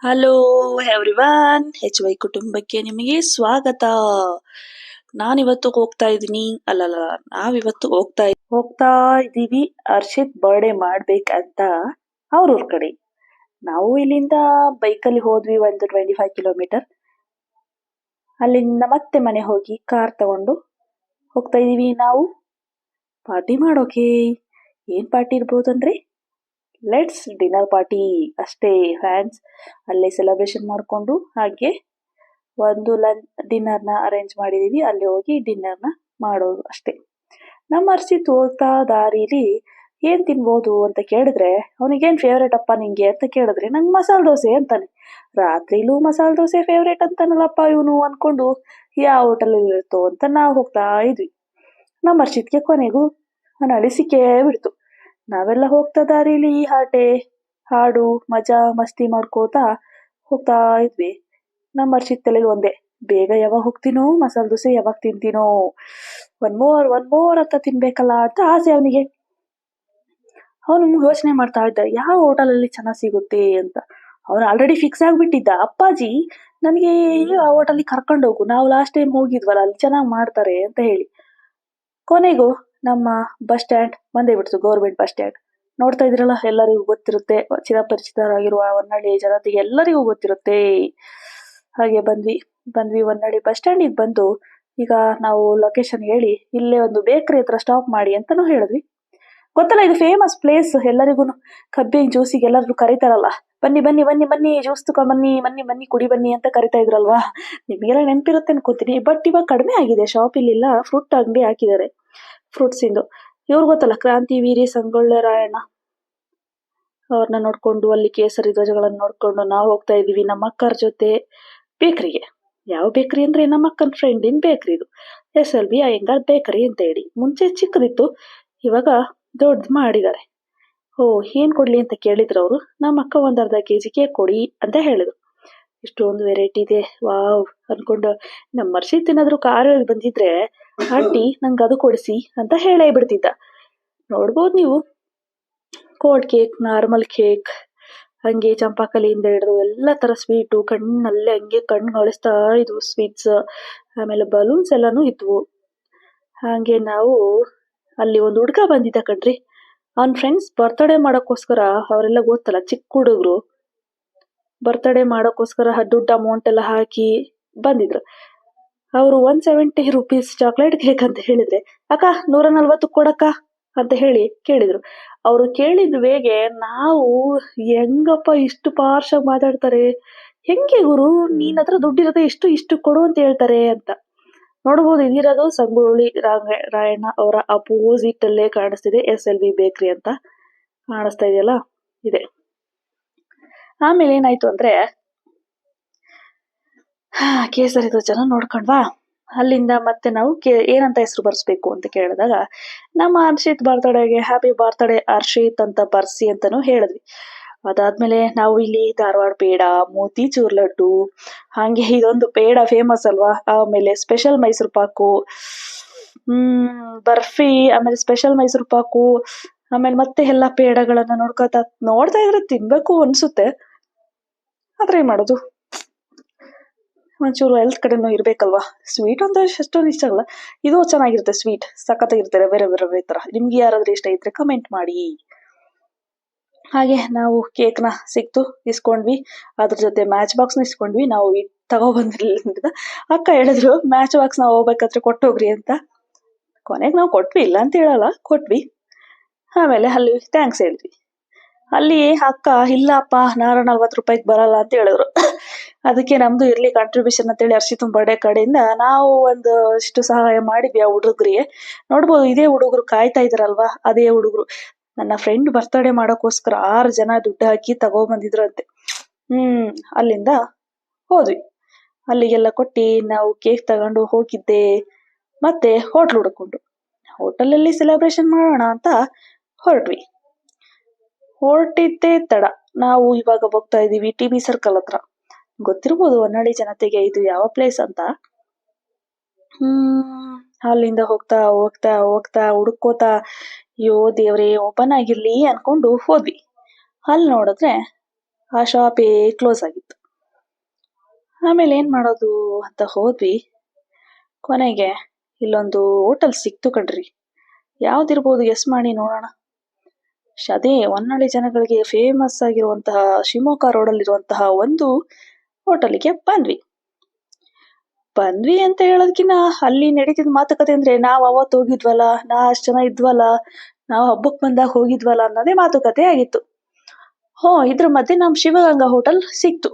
Hello everyone, H Y ಕುಟುಂಬಕ್ಕೆ ನಿಮಗೆ ಸ್ವಾಗತ. ನಾನಿವತ್ತು ಹೋಗ್ತಾ ಇದ್ದೀನಿ, ಅಲ್ಲಲ್ಲ, ಹೋಗ್ತಾ ಇದ್ದೀವಿ ಹರ್ಷಿತ್ ಬರ್ಡೇ ಮಾಡ್ಬೇಕಂತ ಅವ್ರೂರ್ ಕಡೆ. ನಾವು ಇಲ್ಲಿಂದ ಬೈಕಲ್ಲಿ ಹೋದ್ವಿ ಒಂದು 25 ಕಿಲೋಮೀಟರ್. ಅಲ್ಲಿಂದ ಮತ್ತೆ ಮನೆ ಹೋಗಿ ಕಾರ್ ತಗೊಂಡು ಹೋಗ್ತಾ ಇದೀವಿ ನಾವು ಪಾರ್ಟಿ ಮಾಡೋಕೆ. ಏನ್ ಪಾರ್ಟಿ ಇರ್ಬೋದಂದ್ರೆ ಲೆಟ್ಸ್ ಡಿನ್ನರ್ ಪಾರ್ಟಿ ಅಷ್ಟೇ ಫ್ಯಾನ್ಸ್. ಅಲ್ಲೇ ಸೆಲೆಬ್ರೇಷನ್ ಮಾಡಿಕೊಂಡು ಹಾಗೆ ಒಂದು ಡಿನ್ನರ್ನ ಅರೇಂಜ್ ಮಾಡಿದೀವಿ. ಅಲ್ಲಿ ಹೋಗಿ ಡಿನ್ನರ್ನ ಮಾಡೋದು ಅಷ್ಟೇ. ನಮ್ಮ ಹರ್ಷಿತ್ ಹೋಗ್ತಾ ದಾರಿಲಿ ಏನ್ ತಿನ್ಬೋದು ಅಂತ ಕೇಳಿದ್ರೆ, ಅವನಿಗೇನ್ ಫೇವ್ರೇಟ್ ಅಪ್ಪ ನಿಂಗೆ ಅಂತ ಕೇಳಿದ್ರೆ, ನಂಗೆ ಮಸಾಲೆ ದೋಸೆ ಅಂತಾನೆ. ರಾತ್ರಿಲೂ ಮಸಾಲೆ ದೋಸೆ ಫೇವ್ರೇಟ್ ಅಂತಾನಲ್ಲಪ್ಪ ಇವನು ಅನ್ಕೊಂಡು ಯಾವ ಹೋಟೆಲಲ್ಲಿ ಇರುತ್ತೋ ಅಂತ ನಾವು ಹೋಗ್ತಾ ಇದ್ವಿ. ನಮ್ಮ ಹರ್ಷಿತ್ಗೆ ಕೊನೆಗೂ ಅನಿಸಿಕೆ ಬಿಡ್ತು. ನಾವೆಲ್ಲ ಹೋಗ್ತಾ ದಾರಿಲಿ ಹಾಡು ಮಜಾ ಮಸ್ತಿ ಮಾಡ್ಕೋತಾ ಹೋಗ್ತಾ ಇದ್ವಿ. ನಮ್ಮ ಹರ್ಷಿತ್ ತಲೆಗೆ ಒಂದೇ, ಬೇಗ ಯಾವಾಗ ಹೋಗ್ತೀನೋ, ಮಸಾಲೆ ದೋಸೆ ಯಾವಾಗ ತಿಂತೀನೋ, ಒನ್ ಮೋರ್ ಅಂತ ತಿನ್ಬೇಕಲ್ಲ ಅಂತ ಆಸೆ ಅವನಿಗೆ. ಅವನು ಯೋಚನೆ ಮಾಡ್ತಾ ಇದ್ದ ಯಾವ ಹೋಟೆಲಲ್ಲಿ ಚೆನ್ನಾಗಿ ಸಿಗುತ್ತೆ ಅಂತ. ಅವನು ಆಲ್ರೆಡಿ ಫಿಕ್ಸ್ ಆಗ್ಬಿಟ್ಟಿದ್ದ, ಅಪ್ಪಾಜಿ ನನಗೆ ಆ ಹೋಟೆಲ್ಗೆ ಕರ್ಕೊಂಡು ಹೋಗು, ನಾವು ಲಾಸ್ಟ್ ಟೈಮ್ ಹೋಗಿದ್ವಲ್ಲ ಅಲ್ಲಿ ಚೆನ್ನಾಗಿ ಮಾಡ್ತಾರೆ ಅಂತ ಹೇಳಿ. ಕೊನೆಗೂ ನಮ್ಮ ಬಸ್ ಸ್ಟ್ಯಾಂಡ್ ಬಂದೇ ಬಿಡ್ತು, ಗೌರ್ಮೆಂಟ್ ಬಸ್ ಸ್ಟ್ಯಾಂಡ್. ನೋಡ್ತಾ ಇದ್ರಲ್ಲ, ಎಲ್ಲರಿಗೂ ಗೊತ್ತಿರುತ್ತೆ, ಚಿರಪರಿಚಿತರಾಗಿರುವ ಹೊನ್ನಾಳಿ ಜನತೆಗೆ ಎಲ್ಲರಿಗೂ ಗೊತ್ತಿರುತ್ತೆ. ಹಾಗೆ ಬಂದ್ವಿ ಹೊನ್ನಾಳಿ ಬಸ್ ಸ್ಟ್ಯಾಂಡಿಗೆ ಬಂದು, ಈಗ ನಾವು ಲೊಕೇಶನ್ ಹೇಳಿ ಇಲ್ಲೇ ಒಂದು ಬೇಕರಿ ಹತ್ರ ಸ್ಟಾಪ್ ಮಾಡಿ ಅಂತಾನು ಹೇಳಿದ್ವಿ. ಗೊತ್ತಲ್ಲ, ಇದು ಫೇಮಸ್ ಪ್ಲೇಸ್, ಎಲ್ಲರಿಗೂ ಕಬ್ಬಿನ ಜ್ಯೂಸಿಗೆ ಎಲ್ಲರೂ ಕರೀತಾರಲ್ಲ, ಬನ್ನಿ ಬನ್ನಿ ಬನ್ನಿ ಬನ್ನಿ ಜ್ಯೂಸ್ ತಗೊಂಡ್ ಬನ್ನಿ, ಬನ್ನಿ ಬನ್ನಿ ಕುಡಿ ಬನ್ನಿ ಅಂತ ಕರಿತಾ ಇದ್ರಲ್ವಾ. ನಿಮಗೆಲ್ಲ ನೆನಪಿರುತ್ತೆ ಅನ್ಕೋತೀನಿ. ಬಟ್ ಇವಾಗ ಕಡಿಮೆ ಆಗಿದೆ, ಶಾಪ್ ಇಲ್ಲಿಲ್ಲ, ಫ್ರೂಟ್ ಅಂಗಡಿ ಹಾಕಿದ್ದಾರೆ, ಫ್ರೂಟ್ಸ್ ಇಂದು. ಇವ್ರು ಗೊತ್ತಲ್ಲ, ಕ್ರಾಂತಿವೀರಿ ಸಂಗೊಳ್ಳಿ ರಾಯಣ್ಣ, ಅವ್ರನ್ನ ನೋಡ್ಕೊಂಡು ಅಲ್ಲಿ ಕೇಸರಿ ಧ್ವಜಗಳನ್ನ ನೋಡ್ಕೊಂಡು ನಾವು ಹೋಗ್ತಾ ಇದೀವಿ ನಮ್ಮ ಅಕ್ಕರ ಜೊತೆ ಬೇಕರಿಗೆ. ಯಾವ ಬೇಕರಿ ಅಂದ್ರೆ ನಮ್ಮ ಅಕ್ಕನ ಫ್ರೆಂಡಿನ ಬೇಕರಿ ಇದು, SLB ಅಯ್ಯಂಗಾರ್ ಬೇಕರಿ ಅಂತ ಹೇಳಿ. ಮುಂಚೆ ಚಿಕ್ಕದಿತ್ತು, ಇವಾಗ ದೊಡ್ಡದು ಮಾಡಿದ್ದಾರೆ. ಏನ್ ಕೊಡ್ಲಿ ಅಂತ ಕೇಳಿದ್ರು ಅವರು. ನಮ್ಮ ಅಕ್ಕ ಒಂದ್ ಅರ್ಧ ಕೆಜಿ ಕೇಕ್ ಕೊಡಿ ಅಂತ ಹೇಳಿದ್ರು. ಇಷ್ಟೊಂದು ವೆರೈಟಿ ಇದೆ, ವಾವ್ ಅನ್ಕೊಂಡು. ನಮ್ಮ ಹರ್ಷಿತ್ ಏನಾದ್ರು ಕಾರಲ್ಲಿ ಬಂದಿದ್ರೆ, ಆಂಟಿ ನಂಗೆ ಅದು ಕೊಡಿಸಿ ಅಂತ ಹೇಳೇ ಬಿಡ್ತಿದ್ದ. ನೋಡ್ಬೋದು ನೀವು, ಕೋಲ್ಡ್ ಕೇಕ್, ನಾರ್ಮಲ್ ಕೇಕ್, ಹಂಗೆ ಚಂಪಾಕಲಿಯಿಂದ ಹಿಡಿದು ಎಲ್ಲ ತರ ಸ್ವೀಟು, ಕಣ್ಣಲ್ಲೇ ಹಂಗೆ ಕಣ್ಣು ಹೊಳಿಸ್ತಾ ಇದ್ವು ಸ್ವೀಟ್ಸ್. ಆಮೇಲೆ ಬಲೂನ್ಸ್ ಎಲ್ಲಾನು ಇದ್ವು. ಹಾಗೆ ನಾವು ಅಲ್ಲಿ ಒಂದು ಹುಡ್ಗ ಬಂದಿದ್ದ ಕಣ್ರಿ, ಅವನ್ ಫ್ರೆಂಡ್ಸ್ ಬರ್ತ್ಡೇ ಮಾಡೋಕ್ಕೋಸ್ಕರ, ಅವರೆಲ್ಲ ಗೊತ್ತಲ್ಲ ಚಿಕ್ಕ ಹುಡುಗರು, ಬರ್ತ್ಡೇ ಮಾಡೋಕ್ಕೋಸ್ಕರ ದುಡ್ಡು ಅಮೌಂಟ್ ಎಲ್ಲ ಹಾಕಿ ಬಂದಿದ್ರು. ಅವರು 170 rupees ಚಾಕ್ಲೇಟ್ ಕೇಕ್ ಅಂತ ಹೇಳಿದ್ರೆ, ಅಕ್ಕ 140 ಕೊಡಕ್ಕ ಅಂತ ಹೇಳಿ ಕೇಳಿದ್ರು. ಅವರು ಕೇಳಿದ ವೇಗೆ ನಾವು, ಹೆಂಗಪ್ಪ ಇಷ್ಟು ಪಾರ್ಶಾಗಿ ಮಾತಾಡ್ತಾರೆ, ಹೆಂಗೆ ಗುರು ನೀನ್ ಹತ್ರ ದುಡ್ಡಿರತ್ತೆ, ಇಷ್ಟು ಕೊಡು ಅಂತ ಹೇಳ್ತಾರೆ ಅಂತ. ನೋಡ್ಬೋದು, ಇದಿರೋದು ಸಂಗೊಳ್ಳಿ ರಾಯಣ್ಣ ಅವರ ಅಪೋಸಿಟ್ ಅಲ್ಲೇ ಕಾಣಿಸ್ತಿದೆ SLB ಬೇಕರಿ ಅಂತ ಕಾಣಿಸ್ತಾ ಇದೆಯಲ್ಲ, ಇದೆ. ಆಮೇಲೆ ಏನಾಯ್ತು ಅಂದ್ರೆ, ಕೇಸರಿ ಧ್ವಜನ ನೋಡ್ಕೊಂಡ್ವಾ. ಅಲ್ಲಿಂದ ಮತ್ತೆ ನಾವು ಏನಂತ ಹೆಸರು ಬರ್ಸ್ಬೇಕು ಅಂತ ಕೇಳಿದಾಗ, ನಮ್ಮ ಹರ್ಷಿತ್ ಬರ್ತ್ಡೇಗೆ ಹ್ಯಾಪಿ ಬರ್ತ್ಡೇ ಹರ್ಷಿತ್ ಅಂತ ಬರ್ಸಿ ಅಂತಾನು ಹೇಳಿದ್ವಿ. ಅದಾದ್ಮೇಲೆ ನಾವು ಇಲ್ಲಿ ಧಾರವಾಡ ಪೇಡ, ಮೋತಿಚೂರ್ ಲಡ್ಡು, ಹಾಗೆ ಇದೊಂದು ಪೇಡ ಫೇಮಸ್ ಅಲ್ವಾ, ಆಮೇಲೆ ಸ್ಪೆಷಲ್ ಮೈಸೂರು ಪಾಕು, ಬರ್ಫಿ, ಆಮೇಲೆ ಸ್ಪೆಷಲ್ ಮೈಸೂರು ಪಾಕು, ಆಮೇಲೆ ಮತ್ತೆ ಎಲ್ಲ ಪೇಡಗಳನ್ನ ನೋಡ್ತಾ ಇದ್ರೆ ತಿನ್ಬೇಕು ಅನ್ಸುತ್ತೆ. ಆದ್ರೆ ಏನ್ ಮಾಡೋದು, ಒಂಚೂರು ಹೆಲ್ತ್ ಕಡೆನೂ ಇರ್ಬೇಕಲ್ವಾ. ಸ್ವೀಟ್ ಅಂತ ಅಷ್ಟೊಂದು ಇಷ್ಟ ಆಗಲ್ಲ, ಇದು ಚೆನ್ನಾಗಿರುತ್ತೆ, ಸ್ವೀಟ್ ಸಖತ್ತಾಗಿರುತ್ತೆ, ಬೇರೆ ತರ. ನಿಮ್ಗೆ ಯಾರಾದ್ರೂ ಇಷ್ಟ ಇದ್ರೆ ಕಮೆಂಟ್ ಮಾಡಿ. ಹಾಗೆ ನಾವು ಕೇಕ್ನ ಇಸ್ಕೊಂಡ್ವಿ, ಅದ್ರ ಜೊತೆ ಮ್ಯಾಚ್ ಬಾಕ್ಸ್ನ ಇಸ್ಕೊಂಡ್ವಿ. ನಾವು ತಗೊಬಂದಿರ್ಲಿಲ್ಲ, ಅಕ್ಕ ಹೇಳಿದ್ರು ಮ್ಯಾಚ್ ಬಾಕ್ಸ್ ನಾವು ಹೋಗ್ಬೇಕಾದ್ರೆ ಕೊಟ್ಟೋಗ್ರಿ ಅಂತ. ಕೊನೆಗೆ ನಾವು ಕೊಟ್ವಿ, ಇಲ್ಲ ಅಂತ ಹೇಳಲ್ಲ, ಕೊಟ್ವಿ. ಆಮೇಲೆ ಅಲ್ಲಿ ಥ್ಯಾಂಕ್ಸ್ ಹೇಳಿದ್ವಿ. ಅಲ್ಲಿ ಅಕ್ಕ, ಇಲ್ಲಪ್ಪ 140 ರೂಪಾಯಿಗೆ ಬರಲ್ಲ ಅಂತ ಹೇಳಿದ್ರು. ಅದಕ್ಕೆ ನಮ್ದು ಇರ್ಲಿ ಕಾಂಟ್ರಿಬ್ಯೂಷನ್ ಅಂತೇಳಿ ಹರ್ಷಿತ್ ಬರ್ಡೇ ಕಡೆಯಿಂದ ನಾವು ಒಂದು ಇಷ್ಟು ಸಹಾಯ ಮಾಡಿದ್ವಿ ಆ ಹುಡುಗರಿಗೆ. ನೋಡ್ಬೋದು, ಇದೇ ಹುಡುಗರು ಕಾಯ್ತಾ ಇದ್ರಲ್ವಾ, ಅದೇ ಹುಡುಗರು ನನ್ನ ಫ್ರೆಂಡ್ ಬರ್ತ್ಡೇ ಮಾಡೋಕ್ಕೋಸ್ಕರ 6 ಜನ ದುಡ್ಡು ಹಾಕಿ ತಗೊಬಂದಿದ್ರು ಅಂತೆ. ಅಲ್ಲಿಂದ ಹೋದ್ವಿ, ಅಲ್ಲಿಗೆಲ್ಲ ಕೊಟ್ಟಿ ನಾವು ಕೇಕ್ ತಗೊಂಡು ಹೋಗಿದ್ದೆ. ಮತ್ತೆ ಹೋಟ್ಲ್ ಹುಡ್ಕೊಂಡು, ಹೋಟೆಲಲ್ಲಿ ಸೆಲೆಬ್ರೇಷನ್ ಮಾಡೋಣ ಅಂತ ಹೊರಟಿದ್ದೆ ತಡ. ನಾವು ಇವಾಗ ಹೋಗ್ತಾ ಇದೀವಿ TB ಸರ್ಕಲ್ ಹತ್ರ. ಗೊತ್ತಿರ್ಬೋದು ಹೊನ್ನಾಳಿ ಜನತೆಗೆ ಇದು ಯಾವ ಪ್ಲೇಸ್ ಅಂತ. ಅಲ್ಲಿಂದ ಹೋಗ್ತಾ ಹೋಗ್ತಾ ಹೋಗ್ತಾ ಹುಡುಕೋತಾ, ಅಯ್ಯೋ ದೇವ್ರೆ ಓಪನ್ ಆಗಿರ್ಲಿ ಅನ್ಕೊಂಡು ಹೋದ್ವಿ. ಅಲ್ಲಿ ನೋಡಿದ್ರೆ ಆ ಶಾಪೇ ಕ್ಲೋಸ್ ಆಗಿತ್ತು. ಆಮೇಲೆ ಏನ್ ಮಾಡೋದು ಅಂತ ಹೋದ್ವಿ. ಕೊನೆಗೆ ಇಲ್ಲೊಂದು ಹೋಟೆಲ್ ಸಿಕ್ತು ಕಣ್ರಿ. ಯಾವ್ದಿರ್ಬೋದು ಗೆಸ್ ಮಾಡಿ ನೋಡೋಣ. ಅದೇ ಹೊನ್ನಾಳಿ ಜನಗಳಿಗೆ ಫೇಮಸ್ ಆಗಿರುವಂತಹ ಶಿವಮೊಗ್ಗ ರೋಡಲ್ಲಿರುವಂತಹ ಒಂದು ಹೋಟೆಲಿಗೆ ಬಂದ್ವಿ ಅಂತ ಹೇಳೋದಕ್ಕಿಂತ ಅಲ್ಲಿ ನಡೀತಿದ್ ಮಾತುಕತೆ ಅಂದ್ರೆ ನಾವ್ ಅವತ್ತು ಹೋಗಿದ್ವಲ್ಲ, ಅಷ್ಟ್ ಜನ ಇದ್ವಲ್ಲ, ನಾವು ಹಬ್ಬಕ್ ಬಂದಾಗ ಹೋಗಿದ್ವಲ್ಲ ಅನ್ನೋದೇ ಮಾತುಕತೆ ಆಗಿತ್ತು. ಇದ್ರ ಮಧ್ಯೆ ನಮ್ ಶಿವಗಂಗಾ ಹೋಟೆಲ್ ಸಿಕ್ತು.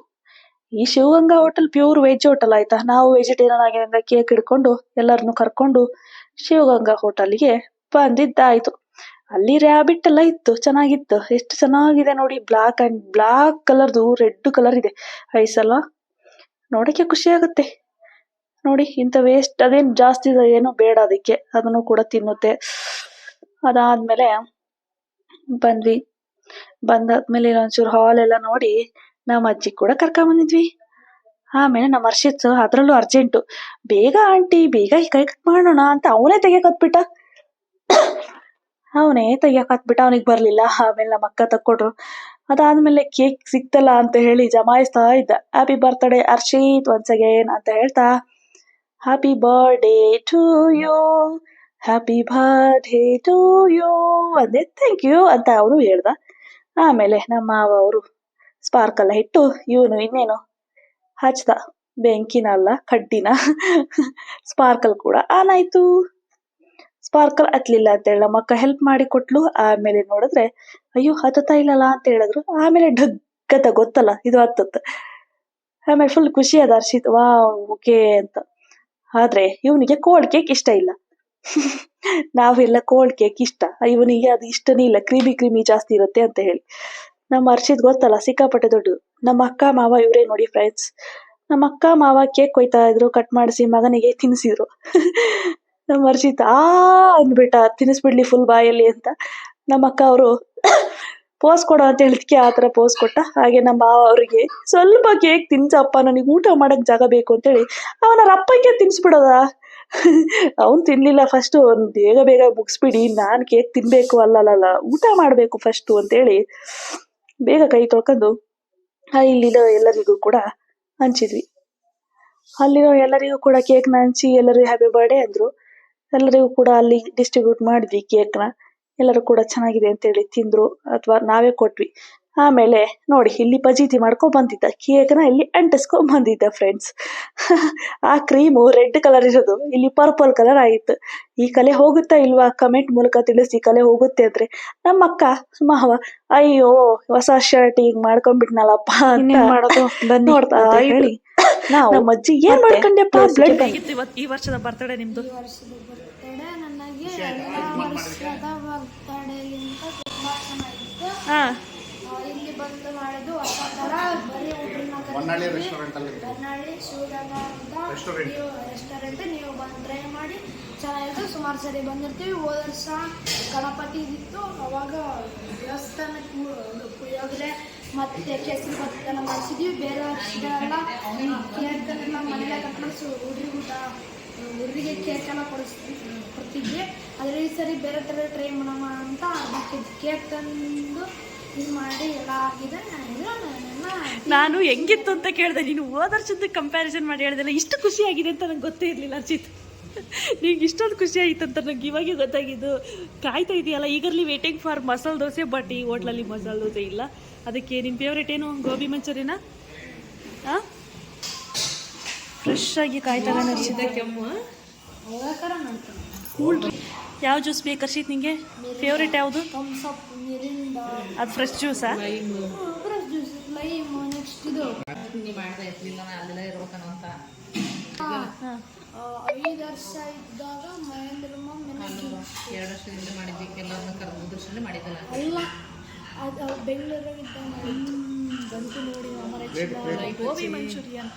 ಈ Shivaganga hotel pure veg hotel ಆಯ್ತಾ. ನಾವು ವೆಜಿಟೇರಿಯನ್ ಆಗಿದ್ದರಿಂದ ಕೇಕ್ ಹಿಡ್ಕೊಂಡು ಎಲ್ಲರನ್ನು ಕರ್ಕೊಂಡು ಶಿವಗಂಗಾ ಹೋಟೆಲ್ಗೆ ಬಂದಿದ್ದಾಯ್ತು. ಅಲ್ಲಿ ರ್ಯಾಬಿಟ್ ಎಲ್ಲ ಇತ್ತು, ಚೆನ್ನಾಗಿತ್ತು. ಎಷ್ಟು ಚೆನ್ನಾಗಿದೆ ನೋಡಿ, ಬ್ಲಾಕ್ ಕಲರ್ದು ರೆಡ್ ಕಲರ್ ಇದೆ ಐಸ್ ಅಲ್ಲ, ನೋಡಕ್ಕೆ ಖುಷಿ ಆಗುತ್ತೆ. ನೋಡಿ, ಇಂಥ ವೇಸ್ಟ್ ಅದೇನ್ ಜಾಸ್ತಿ ಏನೋ ಬೇಡ ಅದಕ್ಕೆ, ಅದನ್ನು ಕೂಡ ತಿನ್ನುತ್ತೆ. ಅದಾದ್ಮೇಲೆ ಬಂದಾದ್ಮೇಲೆ ಒಂಚೂರು ಹಾಲ್ ಎಲ್ಲ ನೋಡಿ ನಮ್ಮ ಅಜ್ಜಿ ಕೂಡ ಕರ್ಕೊಂಡ್ ಬಂದಿದ್ವಿ. ಆಮೇಲೆ ನಮ್ಮ ಹರ್ಷಿತ್ ಅದ್ರಲ್ಲೂ ಅರ್ಜೆಂಟು, ಬೇಗ ಆಂಟಿ ಬೇಗ ಕೈ ಕಟ್ ಮಾಡೋಣ ಅಂತ ಅವನೇ ತೆಗಿಯಕತ್ಬಿಟ್ಟ. ಅವನಿಗೆ ಬರ್ಲಿಲ್ಲ. ಆಮೇಲೆ ನಮ್ಮ ಅಕ್ಕ ತಕ್ಕೊಟ್ರು. ಅದಾದ್ಮೇಲೆ ಕೇಕ್ ಸಿಕ್ತಲ್ಲ ಅಂತ ಹೇಳಿ ಜಮಾಯಿಸ್ತಾ ಇದ್ದ. Happy birthday Harshith once again ಅಂತ ಹೇಳ್ತಾ, happy birthday to you, happy birthday to you ಅಂದೆ. ಥ್ಯಾಂಕ್ ಯು ಅಂತ ಅವನು ಹೇಳ್ದ. ಆಮೇಲೆ ನಮ್ಮ ಮಾವ ಅವರು ಸ್ಪಾರ್ಕಲ್ ಇಟ್ಟು ಇವನು ಇನ್ನೇನು ಹಚ್ದ, ಬೆಂಕಿನ ಅಲ್ಲ ಕಡ್ಡಿನ. ಸ್ಪಾರ್ಕಲ್ ಕೂಡ ಆನ್ ಆಯ್ತು. ಸ್ಪಾರ್ಕಲ್ ಹತ್ಲಿಲ್ಲ ಅಂತ ಹೇಳಿ ನಮ್ಮ ಅಕ್ಕ ಹೆಲ್ಪ್ ಮಾಡಿ ಕೊಟ್ಲು. ಆಮೇಲೆ ನೋಡಿದ್ರೆ ಅಯ್ಯೋ ಹತ್ತತಾ ಇಲ್ಲಲ್ಲ ಅಂತ ಹೇಳಿದ್ರು. ಆಮೇಲೆ ಢಗ್ಗತ ಗೊತ್ತಲ್ಲ ಇದು ಹತ್ತತ್. ಆಮೇಲೆ ಫುಲ್ ಖುಷಿ ಅದ ಹರ್ಷಿತ್, ಓಕೆ ಅಂತ. ಆದ್ರೆ ಇವನಿಗೆ ಕೋಲ್ಡ್ ಕೇಕ್ ಇಷ್ಟ ಇಲ್ಲ. ನಾವೆಲ್ಲ ಕೋಲ್ಡ್ ಕೇಕ್ ಇಷ್ಟ, ಇವನಿಗೆ ಅದು ಇಷ್ಟನೇ ಇಲ್ಲ, ಕ್ರೀಮಿ ಜಾಸ್ತಿ ಇರುತ್ತೆ ಅಂತ ಹೇಳಿ. ನಮ್ಮ ಹರ್ಷಿತ್ ಗೊತ್ತಲ್ಲ ಸಿಕ್ಕಾಪಟ್ಟೆ ದೊಡ್ಡದು. ನಮ್ಮ ಅಕ್ಕ ಮಾವ ಇವರೇ ನೋಡಿ ಫ್ರೆಂಡ್ಸ್. ನಮ್ಮ ಅಕ್ಕ ಮಾವ ಕೇಕ್ ಕೊಯ್ತಾ ಇದ್ರು, ಕಟ್ ಮಾಡಿಸಿ ಮಗನಿಗೆ ತಿನ್ನಿಸಿದ್ರು. ನಮ್ಮ ಹರ್ಷಿತ್ ಅಂದ್ಬಿಟ್ಟ, ತಿನ್ನಿಸ್ಬಿಡ್ಲಿ ಫುಲ್ ಬಾಯಲ್ಲಿ ಅಂತ. ನಮ್ಮ ಅಕ್ಕ ಅವರು ಪೋಸ್ ಕೊಡೋ ಅಂತ ಹೇಳಿದ್ಕೆ ಆತರ ಪೋಸ್ ಕೊಟ್ಟ. ಹಾಗೆ ನಮ್ಮ ಮಾವ ಅವ್ರಿಗೆ ಸ್ವಲ್ಪ ಕೇಕ್ ತಿನ್ಸಪ್ಪ, ನನಗೆ ಊಟ ಮಾಡಕ್ ಜಾಗ ಬೇಕು ಅಂತೇಳಿ ಅವನ ರಪ್ಪಂಗೆ ತಿನ್ಸ್ಬಿಡೋದ. ಅವನ್ ತಿನ್ಲಿಲ್ಲ. ಫಸ್ಟ್ ಬೇಗ ಮುಗಿಸ್ಬಿಡಿ, ನಾನ್ ಕೇಕ್ ತಿನ್ಬೇಕು, ಅಲ್ಲಲ್ಲ ಊಟ ಮಾಡ್ಬೇಕು ಫಸ್ಟ್ ಅಂತೇಳಿ ಬೇಗ ಕೈ ತೊಳ್ಕೊಂಡು ಇಲ್ಲಿರೋ ಎಲ್ಲರಿಗೂ ಕೂಡ ಹಂಚಿದ್ವಿ. ಅಲ್ಲಿರೋ ಎಲ್ಲರಿಗೂ ಕೂಡ ಕೇಕ್ನ ಹಂಚಿ ಎಲ್ಲರಿಗೂ ಹ್ಯಾಪಿ ಬರ್ಡೇ ಅಂದ್ರು. ಎಲ್ಲರಿಗೂ ಕೂಡ ಅಲ್ಲಿ ಡಿಸ್ಟ್ರಿಬ್ಯೂಟ್ ಮಾಡಿದ್ವಿ ಕೇಕ್ನ. ಎಲ್ಲರೂ ಕೂಡ ಚೆನ್ನಾಗಿದೆ ಅಂತೇಳಿ ತಿಂದ್ರು, ಅಥವಾ ನಾವೇ ಕೊಟ್ವಿ. ಆಮೇಲೆ ನೋಡಿ, ಇಲ್ಲಿ ಪಜೀತಿ ಮಾಡ್ಕೊಂಡ್ ಬಂದಿದ್ದ ಕೇಕ್ನ ಇಲ್ಲಿ ಅಂಟಿಸ್ಕೊಂಡ್ ಬಂದಿದ್ದ ಫ್ರೆಂಡ್ಸ್. ಆ ಕ್ರೀಮು ರೆಡ್ ಕಲರ್ ಇರೋದು ಇಲ್ಲಿ ಪರ್ಪಲ್ ಕಲರ್ ಆಗಿತ್ತು. ಈ ಕಲೆ ಹೋಗುತ್ತಾ ಇಲ್ವಾ ಕಮೆಂಟ್ ಮೂಲಕ ತಿಳಿಸಿ. ಕಲೆ ಹೋಗುತ್ತೆ ಅಂದ್ರೆ ನಮ್ಮ ಅಕ್ಕ ಮಾವ ಅಯ್ಯೋ ಹೊಸ ಶರ್ಟ್ ಈಗ ಮಾಡ್ಕೊಂಡ್ಬಿಟ್ನಲ್ಲಪ್ಪ ಅಂತ ಮಾಡೋದು ನೋಡ್ತಾ ಹೇಳಿ ನಾವು ನಮ್ಮ ಅಜ್ಜಿ ಏನ್ ಮಾಡ್ಕೊಂಡೆಪ್ಪ ಬ್ಲಡ್ ಬಂದಿತ್ತು. ಇವತ್ತು ಈ ವರ್ಷದ ಬರ್ತಡೇ ನಿಮ್ದು? ಈ ವರ್ಷದ ಬರ್ತಡೇ ನನಗೆ ಎಲ್ಲ ವರ್ಷದ ಬರ್ತಡೇಗಿಂತ ತುಂಬಾ ಚೆನ್ನಾಗಿತ್ತು. ಇಲ್ಲಿ ಬಂದು ಮಾಡಿದ್ದು ಹೊಸ ತರ, ಬರೀ ಒಬ್ಬರನ್ನ ಹೊನ್ನಾಳಿ ಶಿವಗಂಗಾ ಅಂತ ರೆಸ್ಟೋರೆಂಟ್. ನೀವು ಬಂದು ಟ್ರೈ ಮಾಡಿ, ಚೆನ್ನಾಗಿತ್ತು. ಸುಮಾರು ಸರಿ ಬಂದಿರ್ತೀವಿ. ಹೋದ ವರ್ಷ ಗಣಪತಿ ಇದಿತ್ತು, ಅವಾಗ ದೇವಸ್ಥಾನಕ್ಕೆ ಪುಳಿಯೋಗರೆ ಮತ್ತೆ ಕೇಸರಿ ಭಾತನ ಮಾಡಿಸಿದ್ವಿ. ಬೇರೆ ವರ್ಷಗಳೆಲ್ಲ ಕೇಕನ್ನೆಲ್ಲ ಮನೆಯಲ್ಲೇ ಕಟ್ ಮಾಡಿಸಿ ಹುಡುಗರಿಗೆ ಕೇಕೆಲ್ಲ ಕೊಡ್ತಿದ್ವಿ. ಆದರೆ ಈ ಸರಿ ಬೇರೆ ಥರ ಟ್ರೈ ಮಾಡೋಣ ಅಂತ ಅರ್ಧ ಕೆಜಿ ಕೇಕ್ ತಂದು ಇದು ಮಾಡಿ ಎಲ್ಲ ಆಗಿದೆ. ನಾನು ಹೆಂಗಿತ್ತು ಅಂತ ಕೇಳಿದೆ, ನೀನು ಹೋದ ವರ್ಷದ ಕಂಪ್ಯಾರಿಸನ್ ಮಾಡಿ ಹೇಳಿದೆಲ್ಲ. ಇಷ್ಟು ಖುಷಿ ಆಗಿದೆ ಅಂತ ನಂಗೆ ಗೊತ್ತೇ ಇರಲಿಲ್ಲ ಅರ್ಜಿತ್. ನಿಂಗೆ ಇಷ್ಟೊಂದು ಖುಷಿ ಆಯಿತು ಅಂತ ನಂಗೆ ಇವಾಗೆ ಗೊತ್ತಾಗಿದ್ದು. ಕಾಯ್ತಾ ಇದೆಯಲ್ಲ eagerly waiting for masala dosa. But ಈ ಹೋಟ್ಲಲ್ಲಿ ಮಸಾಲೆ ದೋಸೆ ಇಲ್ಲ. ಅದಕ್ಕೆ ನಿನ್ನ ಫೇವ್ರೇಟ್ ಏನು? ಗೋಬಿ ಮಂಚೂರಿನಾ? ಫ್ರೆಶ್ ಆಗಿ ಕಾಯ್ತಾವೆ ನರ್ಸಿದ್ದೆ. ಕೆಮ್ಮು ಕೂಲ್ ಯಾವ ಜ್ಯೂಸ್ ಬೇಕು ಹರ್ಷಿತ್ ನಿಂಗೆ? ಫೇವ್ರೇಟ್ ಯಾವುದು? ಅದು ಫ್ರೆಶ್ ಜ್ಯೂಸಾ? Fresh juice, lime. ನೆಕ್ಸ್ಟ್ ಇದು 5 ವರ್ಷ ಇದ್ದಾಗ ಮಹೇಂದ್ರ 2 ವರ್ಷದಿಂದ ಮಾಡಿದ್ವಿ. ಅಲ್ಲ, ಅದು ಬೆಂಗಳೂರಾಗಿದ್ದಾಗ ಬಂತು ನೋಡಿ ಗೋಬಿ ಮಂಚೂರಿಯನ್.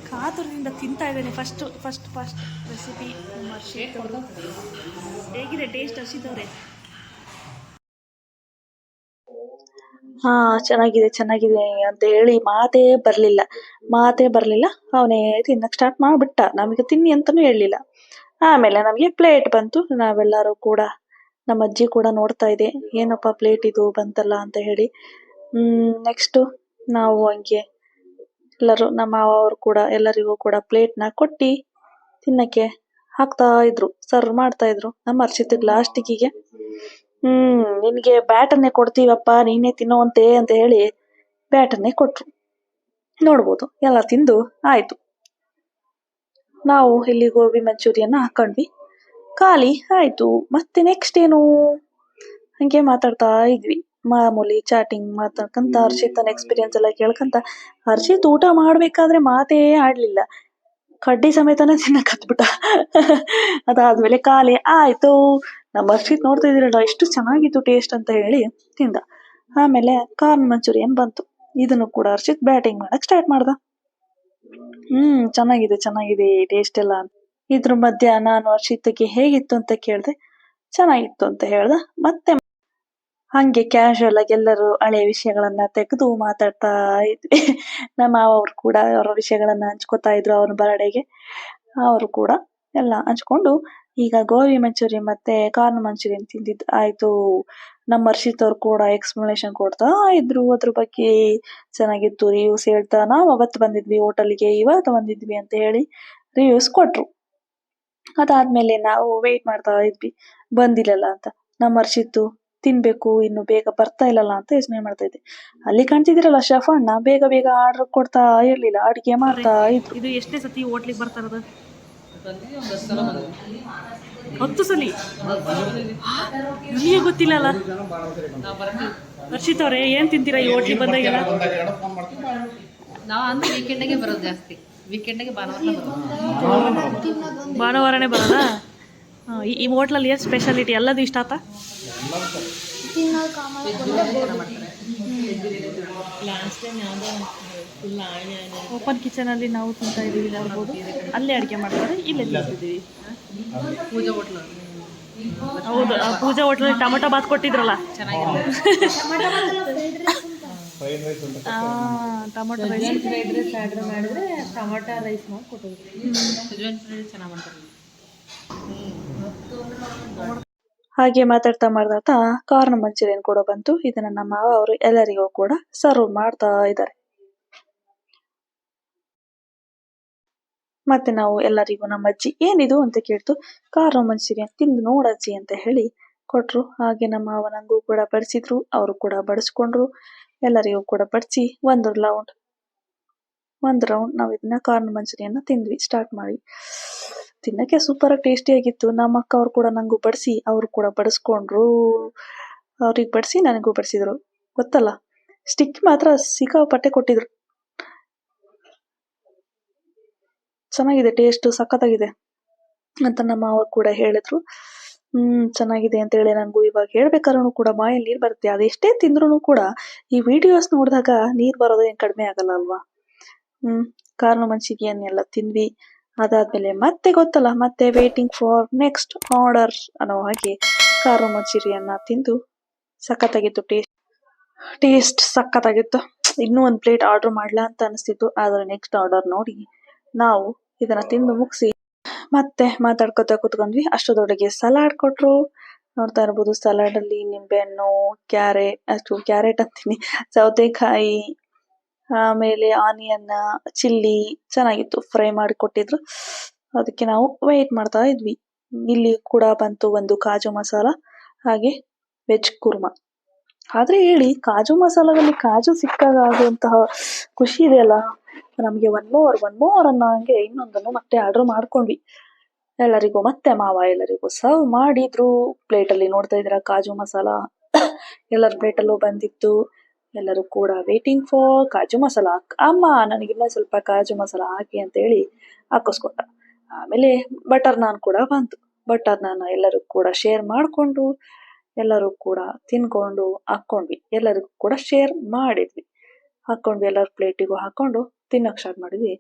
ಕಾತುರದಿಂದ ತಿಂತಾ ಇದ್ದೇನೆ. First recipe Harshith. ಹೇಗಿದೆ ಟೇಸ್ಟ್ ಹರ್ಷಿತ್ ಅವರೇ? ಚೆನ್ನಾಗಿದೆ ಅಂತ ಹೇಳಿ ಮಾತೇ ಬರಲಿಲ್ಲ. ಅವನೇ ತಿನ್ನಕ್ ಸ್ಟಾರ್ಟ್ ಮಾಡ್ಬಿಟ್ಟ. ನಮಗೆ ತಿನ್ನಿ ಅಂತಾನೂ ಹೇಳಲಿಲ್ಲ. ಆಮೇಲೆ ನಮಗೆ ಪ್ಲೇಟ್ ಬಂತು. ನಾವೆಲ್ಲರೂ ಕೂಡ ನಮ್ಮ ಅಜ್ಜಿ ಕೂಡ ನೋಡ್ತಾ ಇದೆ, ಏನಪ್ಪ ಪ್ಲೇಟ್ ಇದು ಬಂತಲ್ಲ ಅಂತ ಹೇಳಿ. ನೆಕ್ಸ್ಟ್ ನಾವು ಹಂಗೆ ಎಲ್ಲರೂ ನಮ್ಮ ಮಾವರು ಕೂಡ ಎಲ್ಲರಿಗೂ ಕೂಡ ಪ್ಲೇಟ್ನ ಕೊಟ್ಟು ತಿನ್ನಕ್ಕೆ ಹಾಕ್ತಾ ಇದ್ರು, ಸರ್ವ್ ಮಾಡ್ತಾ ಇದ್ರು. ನಮ್ಮ ಹರ್ಷಿತ್ ಲಾಸ್ಟಿಗೆ ನಿನಗೆ ಬ್ಯಾಟನ್ನೇ ಕೊಡ್ತೀವಪ್ಪ, ನೀನೇ ತಿನ್ನೋವಂತೆ ಅಂತ ಹೇಳಿ ಬ್ಯಾಟನ್ನೇ ಕೊಟ್ರು. ನೋಡ್ಬೋದು, ಎಲ್ಲ ತಿಂದು ಆಯ್ತು. ನಾವು ಇಲ್ಲಿ ಗೋಬಿ ಮಂಚೂರಿಯನ್ನ ಹಾಕೊಂಡ್ವಿ, ಖಾಲಿ ಆಯ್ತು. ಮತ್ತೆ ನೆಕ್ಸ್ಟ್ ಏನು ಹಂಗೆ ಮಾತಾಡ್ತಾ ಇದ್ವಿ, ಮಾಮೂಲಿ ಚಾಟಿಂಗ್ ಮಾತಾಡ್ಕಂತ ಹರ್ಷಿತನ ಎಕ್ಸ್ಪೀರಿಯನ್ಸ್ ಎಲ್ಲ ಕೇಳ್ಕಂತ. ಹರ್ಷಿತ್ ಊಟ ಮಾಡ್ಬೇಕಾದ್ರೆ ಮಾತೇ ಆಡ್ಲಿಲ್ಲ, ಕಡ್ಡಿ ಸಮೇತನೇ ತಿನ್ನಕ್ ಹತ್ಬಿಟ್ಟ. ಅದಾದ್ಮೇಲೆ ಖಾಲಿ ಆಯ್ತು. ನಮ್ಮ ಹರ್ಷಿತ್ ನೋಡ್ತಾ ಇದೀರಲ್ಲ ಎಷ್ಟು ಚೆನ್ನಾಗಿತ್ತು ಟೇಸ್ಟ್ ಅಂತ ಹೇಳಿ ತಿಂದ. ಆಮೇಲೆ ಕಾರ್ನ್ ಮಂಚೂರಿಯನ್ ಬಂತು, ಇದನ್ನು ಕೂಡ ಹರ್ಷಿತ್ ಬ್ಯಾಟಿಂಗ್ ಮಾಡಕ್ ಸ್ಟಾರ್ಟ್ ಮಾಡ್ದ. ಚೆನ್ನಾಗಿದೆ ಟೇಸ್ಟ್ ಎಲ್ಲ ಅಂತ. ಇದ್ರ ಮಧ್ಯ ನಾನು ಹರ್ಷಿತ್ಗೆ ಹೇಗಿತ್ತು ಅಂತ ಕೇಳ್ದೆ, ಚೆನ್ನಾಗಿತ್ತು ಅಂತ ಹೇಳ್ದ. ಮತ್ತೆ ಹಂಗೆ ಕ್ಯಾಶುವಲ್ ಆಗಿ ಎಲ್ಲರೂ ಹಳೆ ವಿಷಯಗಳನ್ನ ತೆಗೆದು ಮಾತಾಡ್ತಾ ಇದ್ವಿ. ನಮ್ಮ ಅವ್ರು ಕೂಡ ಅವರ ವಿಷಯಗಳನ್ನ ಹಂಚ್ಕೋತಾ ಇದ್ರು. ಅವ್ರ ಬರ್ಡೇಗೆ ಅವರು ಕೂಡ ಎಲ್ಲ ಹಂಚ್ಕೊಂಡು ಈಗ ಗೋಬಿ ಮಂಚೂರಿಯನ್ ಮತ್ತೆ ಕಾರ್ನ್ ಮಂಚೂರಿಯನ್ ತಿಂದಿದ್ದು ಆಯ್ತು. ನಮ್ಮ ಹರ್ಷಿತ್ ಅವ್ರು ಕೂಡ ಎಕ್ಸ್ಪ್ಲನೇಷನ್ ಕೊಡ್ತಾ ಇದ್ರು ಅದ್ರ ಬಗ್ಗೆ. ಚೆನ್ನಾಗಿತ್ತು ರಿವ್ಯೂಸ್ ಹೇಳ್ತಾ, ನಾವು ಅವತ್ತು ಬಂದಿದ್ವಿ ಹೋಟೆಲ್ಗೆ, ಇವತ್ತು ಬಂದಿದ್ವಿ ಅಂತ ಹೇಳಿ ರಿವ್ಯೂಸ್ ಕೊಟ್ರು. ಅದಾದ್ಮೇಲೆ ನಾವು ವೇಟ್ ಮಾಡ್ತಾ ಇದ್ವಿ, ಬಂದಿಲ್ಲಲ್ಲ ಅಂತ. ನಮ್ಮ ಹರ್ಷಿತ್ತು ತಿನ್ಬೇಕು, ಇನ್ನು ಬೇಗ ಬರ್ತಾ ಇಲ್ಲಲ್ಲ ಅಂತ ಯೋಚನೆ ಮಾಡ್ತಾ ಇದ್ದೆ. ಅಲ್ಲಿ ಕಾಣ್ತಿದಿರಲ್ಲ ಶೆಫ್ ಅಣ್ಣ ಬೇಗ ಬೇಗ ಆರ್ಡರ್ ಕೊಡ್ತಾ ಇರ್ಲಿಲ್ಲ, ಅಡಿಗೆ ಮಾಡ್ತಾ ಇದ್ರು. ಇದು ಎಷ್ಟೇ ಸತಿ ಹೋಟ್ಲಿಗೆ ಬರ್ತಾ ಇರೋದು? 10 ಸಲ. ನನಗೆ ಗೊತ್ತಿಲ್ಲಲ್ಲ. ಹರ್ಷಿತ್ ಅವರೇ ಏನ್ ತಿಂತೀರಾ ಈ ಹೋಟ್ಲಿಗೆ ಬಂದಾಗೆಲ್ಲ? ನಾವು ಅಂದ್ರೆ ವೀಕೆಂಡ್ಗೆ ಬರೋದು ಜಾಸ್ತಿ, ವೀಕೆಂಡ್ಗೆ ಭಾನುವಾರನೇ ಬರೋದಾ? ಈ ಹೋಟ್ಲಲ್ಲಿ ಏನು ಸ್ಪೆಷಾಲಿಟಿ? ಎಲ್ಲದು ಇಷ್ಟ ಆತ? ಓಪನ್ ಕಿಚನ್ ಅಲ್ಲಿ ನಾವು ತಿಂತಾ ಇದೀವಿ, ನೋಡ್ಬೋದು. ಅಲ್ಲೇ ಅಡುಗೆ ಮಾಡ್ತಾರೆ, ಇಲ್ಲೇ ತಿಂತಿದ್ದೀವಿ. ಪೂಜಾ ಹೋಟ್ಲು. ಹೌದು, ಪೂಜಾ ಹೋಟ್ಲಲ್ಲಿ ಟೊಮೊಟೊ ಬಾತ್ ಕೊಟ್ಟಿದ್ರಲ್ಲ, ಚೆನ್ನಾಗಿದೆ. Tomato rice fried rice order ಮಾಡಿದ್ರೆ ಟೊಮೊಟೊ ರೈಸ್ ಮಾಡಿ ಕೊಟ್ಟಿದ್ರು. ಚೆನ್ನಾಗಿ ಮಾಡ್ತಾರೆ. ಹಾಗೆ ಮಾತಾಡ್ತಾ ಕಾರ್ನ್ ಮಂಚೂರಿಯನ್ ಕೂಡ ಬಂತು. ಇದನ್ನ ನಮ್ಮ ಮಾವ ಅವರು ಎಲ್ಲರಿಗೂ ಕೂಡ ಸರ್ವ್ ಮಾಡ್ತಾ ಇದ್ದಾರೆ. ಮತ್ತೆ ನಾವು ಎಲ್ಲರಿಗೂ ನಮ್ಮ ಅಜ್ಜಿ ಏನಿದು ಅಂತ ಕೇಳ್ತು. ಕಾರ್ನ್ ಮಂಚೂರಿಯನ್ ತಿಂದು ನೋಡಜ್ಜಿ ಅಂತ ಹೇಳಿ ಕೊಟ್ರು. ಹಾಗೆ ನಮ್ಮ ಮಾವ ನಂಗೂ ಕೂಡ ಬಡಿಸಿದ್ರು, ಅವರು ಕೂಡ ಬಡಿಸ್ಕೊಂಡ್ರು. ಎಲ್ಲರಿಗೂ ಕೂಡ ಬಡಿಸಿ ಒಂದು ರೌಂಡ್ ನಾವು ಇದನ್ನ ಕಾರ್ನ್ ಮಂಚೂರಿಯನ್ನ ತಿಂದ್ವಿ ಸ್ಟಾರ್ಟ್ ಮಾಡಿ. ತಿನ್ನಕ್ಕೆ ಸೂಪರ್ ಟೇಸ್ಟಿ ಆಗಿತ್ತು. ನಮ್ಮ ಅಕ್ಕ ಅವ್ರು ಕೂಡ ನಂಗೂ ಬಡಿಸಿ, ಅವರು ಕೂಡ ಬಡಿಸ್ಕೊಂಡ್ರು. ಅವ್ರಿಗೆ ಬಡಿಸಿ ನನಗೂ ಬಡಿಸಿದ್ರು. ಗೊತ್ತಲ್ಲ, ಸ್ಟಿಕ್ ಮಾತ್ರ ಸಿಕ್ಕಾಪಟ್ಟೆ ಕೊಟ್ಟಿದ್ರು. ಚೆನ್ನಾಗಿದೆ, ಟೇಸ್ಟ್ ಸಖತ್ತಾಗಿದೆ ಅಂತ ನಮ್ಮ ಮಾವ ಕೂಡ ಹೇಳಿದ್ರು. ಚೆನ್ನಾಗಿದೆ ಅಂತ ಹೇಳಿ ನಂಗೂ ಇವಾಗ ಹೇಳ್ಬೇಕಾದ್ರೂ ಕೂಡ ಬಾಯಲ್ಲಿ ನೀರು ಬರುತ್ತೆ. ಅದೆಷ್ಟೇ ತಿಂದ್ರೂ ಕೂಡ ಈ ವಿಡಿಯೋಸ್ ನೋಡಿದಾಗ ನೀರು ಬರೋದು ಏನ್ ಕಡಿಮೆ ಆಗಲ್ಲ ಅಲ್ವಾ. ಕಾರ್ನ್ ಮಂಚೂರಿಯನ್ ಎಲ್ಲ ತಿಂದ್ವಿ. ಅದಾದ್ಮೇಲೆ ಮತ್ತೆ ಗೊತ್ತಲ್ಲ, ಮತ್ತೆ ವೇಟಿಂಗ್ ಫಾರ್ ನೆಕ್ಸ್ಟ್ ಆರ್ಡರ್ ಅನ್ನೋ ಹಾಗೆ ಕಾರ್ನ್ ಮಂಚೂರಿಯನ್ನ ತಿಂದು ಸಖತ್ತಾಗಿತ್ತು. ಟೇಸ್ಟ್ ಸಖತ್ತಾಗಿತ್ತು. ಇನ್ನೂ ಒಂದು ಪ್ಲೇಟ್ ಆರ್ಡರ್ ಮಾಡ್ಲಾ ಅಂತ ಅನಿಸ್ತಿತ್ತು, ಆದ್ರೆ ನೆಕ್ಸ್ಟ್ ಆರ್ಡರ್ ನೋಡಿ ನಾವು ಇದನ್ನ ತಿಂದು ಮುಗಿಸಿ ಮತ್ತೆ ಮಾತಾಡ್ಕೊತಾ ಕೂತ್ಕೊಂಡ್ವಿ. ಅಷ್ಟೊತ್ತೊಳಗೆ ಸಲಾಡ್ ಕೊಟ್ರು. ನೋಡ್ತಾ ಇರ್ಬೋದು, ಸಲಾಡ್ ಅಲ್ಲಿ ನಿಂಬೆಹಣ್ಣು, ಕ್ಯಾರೆಟ್ ಅಂತೀನಿ, ಸೌತೆಕಾಯಿ, ಆಮೇಲೆ ಆನಿಯನ್, ಚಿಲ್ಲಿ ಚೆನ್ನಾಗಿತ್ತು, ಫ್ರೈ ಮಾಡಿ ಕೊಟ್ಟಿದ್ರು. ಅದಕ್ಕೆ ನಾವು ವೇಟ್ ಮಾಡ್ತಾ ಇದ್ವಿ. ಇಲ್ಲಿ ಕೂಡ ಬಂತು ಒಂದು ಕಾಜು ಮಸಾಲ, ಹಾಗೆ ವೆಜ್ ಕುರ್ಮಾ. ಆದ್ರೆ ಹೇಳಿ, ಕಾಜು ಮಸಾಲದಲ್ಲಿ ಕಾಜು ಸಿಕ್ಕಾಗ ಆಗುವಂತಹ ಖುಷಿ ಇದೆಯಲ್ಲ, ನಮ್ಗೆ ಒನ್ ಮೋರ್ ಅನ್ನೋ ಹಂಗೆ ಇನ್ನೊಂದನ್ನು ಮತ್ತೆ ಆರ್ಡರ್ ಮಾಡ್ಕೊಂಡ್ವಿ. ಎಲ್ಲರಿಗೂ ಮತ್ತೆ ಮಾವ ಎಲ್ಲರಿಗೂ ಸರ್ವ್ ಮಾಡಿದ್ರು. ಪ್ಲೇಟಲ್ಲಿ ನೋಡ್ತಾ ಇದ್ರ ಕಾಜು ಮಸಾಲ ಎಲ್ಲರ ಪ್ಲೇಟಲ್ಲೂ ಬಂದಿತ್ತು. ಎಲ್ಲರೂ ಕೂಡ ವೇಟಿಂಗ್ ಫಾರ್ ಕಾಜು ಮಸಾಲ. ಅಮ್ಮ ನನಗಿನ್ನ ಸ್ವಲ್ಪ ಕಾಜು ಮಸಾಲ ಹಾಕಿ ಅಂತ ಹೇಳಿ ಹಾಕಿಸ್ಕೊಟ್ಟ. ಆಮೇಲೆ ಬಟರ್ ನಾನ್ ಕೂಡ ಬಂತು. ಬಟರ್ ನಾನ್ ಎಲ್ಲರೂ ಕೂಡ ಶೇರ್ ಮಾಡ್ಕೊಂಡು ಎಲ್ಲರೂ ಕೂಡ ತಿನ್ಕೊಂಡು ಹಾಕೊಂಡ್ವಿ. ಎಲ್ಲರಿಗೂ ಕೂಡ ಶೇರ್ ಮಾಡಿದ್ವಿ, ಹಾಕೊಂಡ್ವಿ. ಎಲ್ಲರ ಪ್ಲೇಟಿಗೂ ಹಾಕೊಂಡು ತಿನ್ನಕ್ ಸ್ಟಾರ್ಟ್ ಮಾಡಿದ್ವಿ.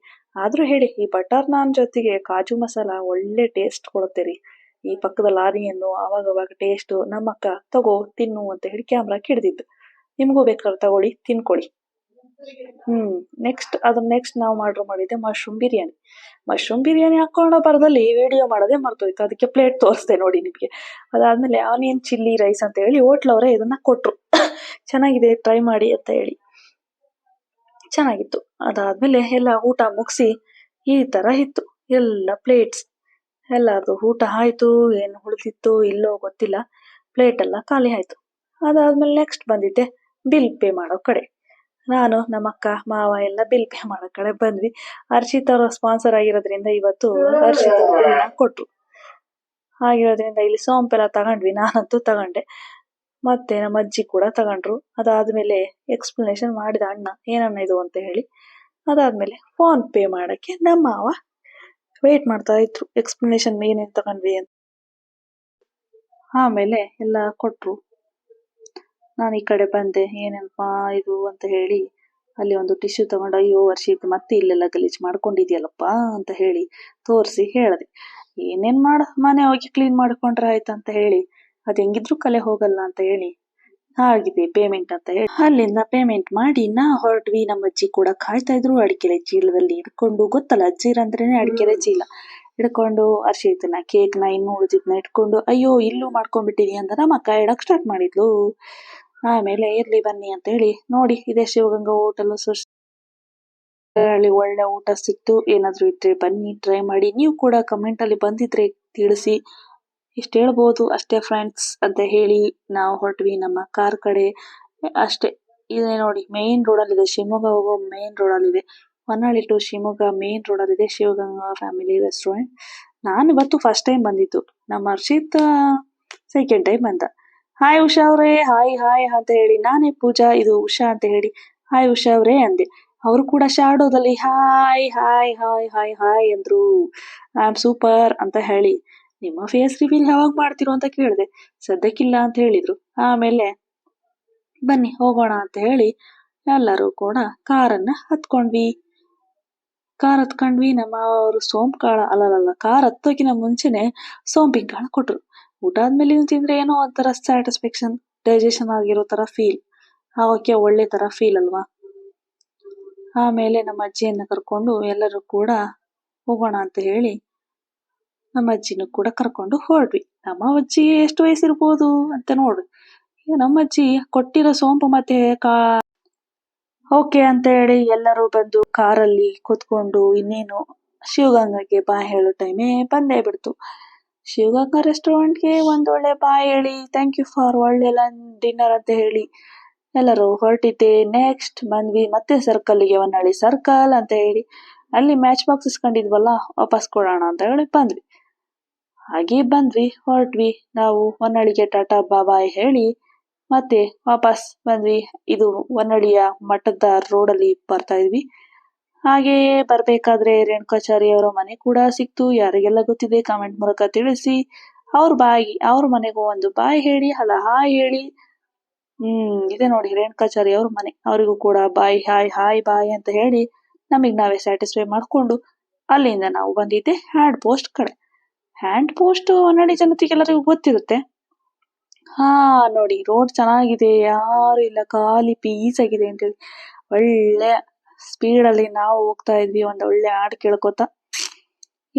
ಆದ್ರೂ ಹೇಳಿ, ಈ ಬಟರ್ ನಾನ್ ಜೊತೆಗೆ ಕಾಜು ಮಸಾಲ ಒಳ್ಳೆ ಟೇಸ್ಟ್ ಕೊಡುತ್ತೆ ರೀ. ಈ ಪಕ್ಕದಲ್ಲಿ ಆನಿಯನ್ನು ಅವಾಗ ಟೇಸ್ಟ್. ನಮ್ಮ ಅಕ್ಕ ತಗೋ ತಿನ್ನು ಅಂತ ಹೇಳಿ ಕ್ಯಾಮ್ರಾಕ್ ಹಿಡ್ದಿದ್ದು. ನಿಮ್ಗೂ ಬೇಕಾದ್ರೆ ತಗೊಳ್ಳಿ, ತಿನ್ಕೊಳ್ಳಿ. ನೆಕ್ಸ್ಟ್ ನಾವು ಮಾಡಿದ್ದೆ ಮಶ್ರೂಮ್ ಬಿರಿಯಾನಿ ಹಾಕೊಂಡು ಬರದಲ್ಲಿ ವಿಡಿಯೋ ಮಾಡೋದೇ ಮರ್ತೋಯ್ತು, ಅದಕ್ಕೆ ಪ್ಲೇಟ್ ತೋರಿಸ್ದೆ ನೋಡಿ ನಿಮಗೆ. ಅದಾದ್ಮೇಲೆ ಆನಿಯನ್ ಚಿಲ್ಲಿ ರೈಸ್ ಅಂತ ಹೇಳಿ ಹೋಟ್ಲವರೇ ಇದನ್ನ ಕೊಟ್ರು. ಚೆನ್ನಾಗಿದೆ, ಟ್ರೈ ಮಾಡಿ ಅಂತ ಹೇಳಿ. ಚೆನ್ನಾಗಿತ್ತು. ಅದಾದ್ಮೇಲೆ ಎಲ್ಲ ಊಟ ಮುಗಿಸಿ ಈ ತರ ಇತ್ತು ಎಲ್ಲ ಪ್ಲೇಟ್ಸ್. ಎಲ್ಲಾರ್ದು ಊಟ ಆಯ್ತು, ಏನು ಉಳಿದಿತ್ತು ಇಲ್ಲೋ ಗೊತ್ತಿಲ್ಲ, ಪ್ಲೇಟ್ ಎಲ್ಲ ಖಾಲಿ ಆಯ್ತು. ಅದಾದ್ಮೇಲೆ ನೆಕ್ಸ್ಟ್ ಬಂದಿದ್ದೆ ಬಿಲ್ ಪೇ ಮಾಡೋ ಕಡೆ. ನಾನು ನಮ್ಮ ಅಕ್ಕ ಮಾವ ಎಲ್ಲ ಬಿಲ್ ಪೇ ಮಾಡೋ ಕಡೆ ಬಂದ್ವಿ. ಹರ್ಷಿತ್ ಅವ್ರ ಸ್ಪಾನ್ಸರ್ ಆಗಿರೋದ್ರಿಂದ ಇವತ್ತು ಹರ್ಷಿತ್ ಬಿಲ್ನ ಕೊಟ್ರು. ಆಗಿರೋದ್ರಿಂದ ಇಲ್ಲಿ ಸೋಂಪೆಲ್ಲ ತಗೊಂಡ್ವಿ, ನಾನಂತೂ ತಗೊಂಡೆ, ಮತ್ತೆ ನಮ್ಮ ಅಜ್ಜಿ ಕೂಡ ತಗೊಂಡ್ರು. ಅದಾದ್ಮೇಲೆ ಎಕ್ಸ್ಪ್ಲನೇಷನ್ ಮಾಡಿದ ಅಣ್ಣ, ಏನಣ್ಣ ಇದು ಅಂತ ಹೇಳಿ. ಅದಾದ್ಮೇಲೆ ಫೋನ್ ಪೇ ಮಾಡಕ್ಕೆ ನಮ್ಮ ಮಾವ ವೇಟ್ ಮಾಡ್ತಾ ಇದ್ರು, ಎಕ್ಸ್ಪ್ಲನೇಷನ್ ಏನೇನ್ ತಗೊಂಡ್ವಿ ಅಂತ. ಆಮೇಲೆ ಎಲ್ಲ ಕೊಟ್ರು. ನಾನು ಈ ಕಡೆ ಬಂದೆ, ಏನಪ್ಪಾ ಇದು ಅಂತ ಹೇಳಿ ಅಲ್ಲಿ ಒಂದು ಟಿಶ್ಯೂ ತಗೊಂಡು, ಅಯ್ಯೋ ವರ್ಷಿತ್ ಮತ್ತೆ ಇಲ್ಲೆಲ್ಲ ಗಲೀಜ್ ಮಾಡ್ಕೊಂಡಿದ್ಯಲ್ಲಪ್ಪ ಅಂತ ಹೇಳಿ ತೋರಿಸಿ ಹೇಳ್ದೆ. ಏನೇನ್ ಮನೆ ಹೋಗಿ ಕ್ಲೀನ್ ಮಾಡ್ಕೊಂಡ್ರೆ ಆಯ್ತು ಅಂತ ಹೇಳಿ, ಅದ್ ಹೆಂಗಿದ್ರು ಕಲೆ ಹೋಗಲ್ಲ ಅಂತ ಹೇಳಿ ಆಗಿದೆ ಪೇಮೆಂಟ್ ಅಂತ ಹೇಳಿ ಅಲ್ಲಿಂದ ಪೇಮೆಂಟ್ ಮಾಡಿ ಹೊರಟ್ವಿ. ನಮ್ಮ ಅಜ್ಜಿ ಕೂಡ ಕಾಯ್ತಾ ಇದ್ರು, ಅಡಿಕೆಲೆ ಚೀಲದಲ್ಲಿ ಇಟ್ಕೊಂಡು, ಗೊತ್ತಲ್ಲ ಅಜ್ಜಿರಂದ್ರೇನೆ ಅಡಿಕೆಲೆ ಚೀಲ ಹಿಡ್ಕೊಂಡು ಹರ್ಷಿತನ ಕೇಕ್ನ ಇನ್ನೂ ಉಳಿದಿದ್ನ ಇಟ್ಕೊಂಡು, ಅಯ್ಯೋ ಇಲ್ಲೂ ಮಾಡ್ಕೊಂಡ್ಬಿಟ್ಟಿದೀನಿ ಅಂತ ನಮ್ಮ ಅಕ್ಕ ಇಡಕ್ ಸ್ಟಾರ್ಟ್ ಮಾಡಿದ್ಲು. ಆಮೇಲೆ ಇರ್ಲಿ ಬನ್ನಿ ಅಂತ ಹೇಳಿ, ನೋಡಿ ಇದೇ ಶಿವಗಂಗಾ ಹೋಟೆಲ್, ಅಲ್ಲಿ ಒಳ್ಳೆ ಊಟ ಸಿಕ್ತು. ಏನಾದ್ರು ಇದ್ರೆ ಬನ್ನಿ ಟ್ರೈ ಮಾಡಿ, ನೀವು ಕೂಡ ಕಮೆಂಟ್ ಅಲ್ಲಿ ಬಂದಿದ್ರೆ ತಿಳಿಸಿ. ಇಷ್ಟ ಹೇಳ್ಬೋದು ಅಷ್ಟೇ ಫ್ರೆಂಡ್ಸ್ ಅಂತ ಹೇಳಿ ನಾವು ಹೊರಟ್ವಿ ನಮ್ಮ ಕಾರ್ ಕಡೆ. ಅಷ್ಟೇ, ಇದೆ ನೋಡಿ ಮೇನ್ ರೋಡ್ ಅಲ್ಲಿ ಇದೆ, ಶಿವಮೊಗ್ಗ ಹೋಗೋ ಮೇನ್ ರೋಡ್ ಅಲ್ಲಿ ಇದೆ. Honnali to Shivamogga main road ಅಲ್ಲಿ ಇದೆ ಶಿವಗಂಗಾ ಫ್ಯಾಮಿಲಿ ರೆಸ್ಟೋರೆಂಟ್. ನಾನು ಇವತ್ತು ಫಸ್ಟ್ ಟೈಮ್ ಬಂದಿತ್ತು, ನಮ್ಮ ಹರ್ಷಿತ್ ಸೆಕೆಂಡ್ ಟೈಮ್ ಬಂದ. ಹಾಯ್ ಉಷಾ ಅವ್ರೆ, ಹಾಯ್ ಹಾಯ್ ಅಂತ ಹೇಳಿ, ನಾನೇ ಪೂಜಾ, ಇದು ಉಷಾ ಅಂತ ಹೇಳಿ ಹಾಯ್ ಉಷಾ ಅವ್ರೆ ಅಂದೆ. ಅವರು ಕೂಡ ಶಾಡೋದಲ್ಲಿ hi hi hi hi hi ಅಂದ್ರು. ಐ ಆಮ್ ಸೂಪರ್ ಅಂತ ಹೇಳಿ, ನಿಮ್ಮ ಫೇಸ್ ರಿವೀಲ್ ಯಾವಾಗ ಮಾಡ್ತಿರೋ ಅಂತ ಕೇಳಿದೆ, ಸದ್ಯಕ್ಕಿಲ್ಲ ಅಂತ ಹೇಳಿದ್ರು. ಆಮೇಲೆ ಬನ್ನಿ ಹೋಗೋಣ ಅಂತ ಹೇಳಿ ಎಲ್ಲರೂ ಕೂಡ ಕಾರನ್ನ ಹತ್ಕೊಂಡ್ವಿ. ನಮ್ಮ ಅವರು ಸೋಂಪು ಅಲ್ಲಲ್ಲ, ಕಾರ್ ಹತ್ತೋಕಿನ ಮುಂಚೆನೆ ಸೋಂಪಿನ ಕಾಳ ಕೊಟ್ರು. ಊಟ ಆದ್ಮೇಲೆ ತಿಂದ್ರೆ ಏನೋ ಒಂಥರ ಸ್ಯಾಟಿಸ್ಫ್ಯಾಕ್ಷನ್, ಡೈಜೆಷನ್ ಆಗಿರೋ ತರ ಫೀಲ್, ಅವಕ್ಕೆ ಒಳ್ಳೆ ತರ ಫೀಲ್ ಅಲ್ವಾ. ಆಮೇಲೆ ನಮ್ಮ ಅಜ್ಜಿಯನ್ನ ಕರ್ಕೊಂಡು ಎಲ್ಲರೂ ಕೂಡ ಹೋಗೋಣ ಅಂತ ಹೇಳಿ ನಮ್ಮ ಅಜ್ಜಿನೂ ಕೂಡ ಕರ್ಕೊಂಡು ಹೊರಡ್ವಿ. ನಮ್ಮ ಅಜ್ಜಿಗೆ ಎಷ್ಟು ವಯಸ್ಸಿರ್ಬೋದು ಅಂತ ನೋಡ್ರಿ, ನಮ್ಮ ಅಜ್ಜಿ ಕೊಟ್ಟಿರೋ ಸೋಂಪು ಮತ್ತೆ ಓಕೆ ಅಂತ ಹೇಳಿ ಎಲ್ಲರೂ ಬಂದು ಕಾರಲ್ಲಿ ಕೂತ್ಕೊಂಡು ಇನ್ನೇನು ಶಿವಗಂಗಾಗೆ ಬಾಯ್ ಹೇಳೋ ಟೈಮೇ ಬಂದೇ ಬಿಡ್ತು. ಶಿವಗಂಗಾ ರೆಸ್ಟೋರೆಂಟ್ಗೆ ಒಂದೊಳ್ಳೆ ಬಾಯ್ ಹೇಳಿ, ಥ್ಯಾಂಕ್ ಯು ಫಾರ್ ಒಳ್ಳೆ ಡಿನ್ನರ್ ಅಂತ ಹೇಳಿ ಎಲ್ಲರೂ ಹೊರಟಿದ್ದೆ. ನೆಕ್ಸ್ಟ್ ಬಂದ್ವಿ ಮತ್ತೆ ಸರ್ಕಲ್ಗೆ, ಹೊನ್ನಾಳಿ ಸರ್ಕಲ್ ಅಂತ ಹೇಳಿ ಅಲ್ಲಿ ಮ್ಯಾಚ್ ಬಾಕ್ಸ್ ಇಸ್ಕೊಂಡಿದ್ವಲ್ಲ ವಾಪಸ್ ಕೊಡೋಣ ಅಂತ ಹೇಳಿ ಬಂದ್ವಿ. ಹಾಗೆ ಬಂದ್ವಿ, ಹೊರಟ್ವಿ ನಾವು ಹೊನ್ನಾಳಿಗೆ ಟಾಟಾ ಬಾಯ್ ಹೇಳಿ ಮತ್ತೆ ವಾಪಸ್ ಬಂದ್ವಿ. ಇದು ಹೊನ್ನಳಿಯ ಮಠದ ರೋಡಲ್ಲಿ ಬರ್ತಾ ಇದ್ವಿ. ಹಾಗೆ ಬರ್ಬೇಕಾದ್ರೆ ರೇಣುಕಾಚಾರಿ ಅವರ ಮನೆ ಕೂಡ ಸಿಕ್ತು. ಯಾರಿಗೆಲ್ಲ ಗೊತ್ತಿದೆ ಕಾಮೆಂಟ್ ಮೂಲಕ ತಿಳಿಸಿ. ಅವ್ರ ಮನೆಗೂ ಒಂದು ಬಾಯ್ ಹೇಳಿ, ಅಲ್ಲ ಹಾಯ್ ಹೇಳಿ. ಇದೆ ನೋಡಿ ರೇಣುಕಾಚಾರಿ ಅವ್ರ ಮನೆ, ಅವರಿಗೂ ಕೂಡ ಬಾಯ್ ಹಾಯ್ ಹಾಯ್ ಬಾಯ್ ಅಂತ ಹೇಳಿ ನಮಗ್ ನಾವೇ ಸ್ಯಾಟಿಸ್ಫೈ ಮಾಡ್ಕೊಂಡು ಅಲ್ಲಿಂದ ನಾವು ಬಂದಿದ್ದೆ ಹ್ಯಾಂಡ್ ಪೋಸ್ಟ್ ಕಡೆ. ಹ್ಯಾಂಡ್ ಪೋಸ್ಟ್ ಹೊನ್ನಾಳಿ ಜನತೆಗೆಲ್ಲರಿಗೂ ಗೊತ್ತಿರುತ್ತೆ. ನೋಡಿ ರೋಡ್ ಚೆನ್ನಾಗಿದೆ, ಯಾರು ಇಲ್ಲ, ಖಾಲಿ ಪೀಸ್ ಆಗಿದೆ ಅಂತೇಳಿ ಒಳ್ಳೆ ಸ್ಪೀಡ್ ಅಲ್ಲಿ ನಾವು ಹೋಗ್ತಾ ಇದ್ವಿ. ಒಂದ್ ಒಳ್ಳೆ ಹಾಡು ಕೇಳ್ಕೊತ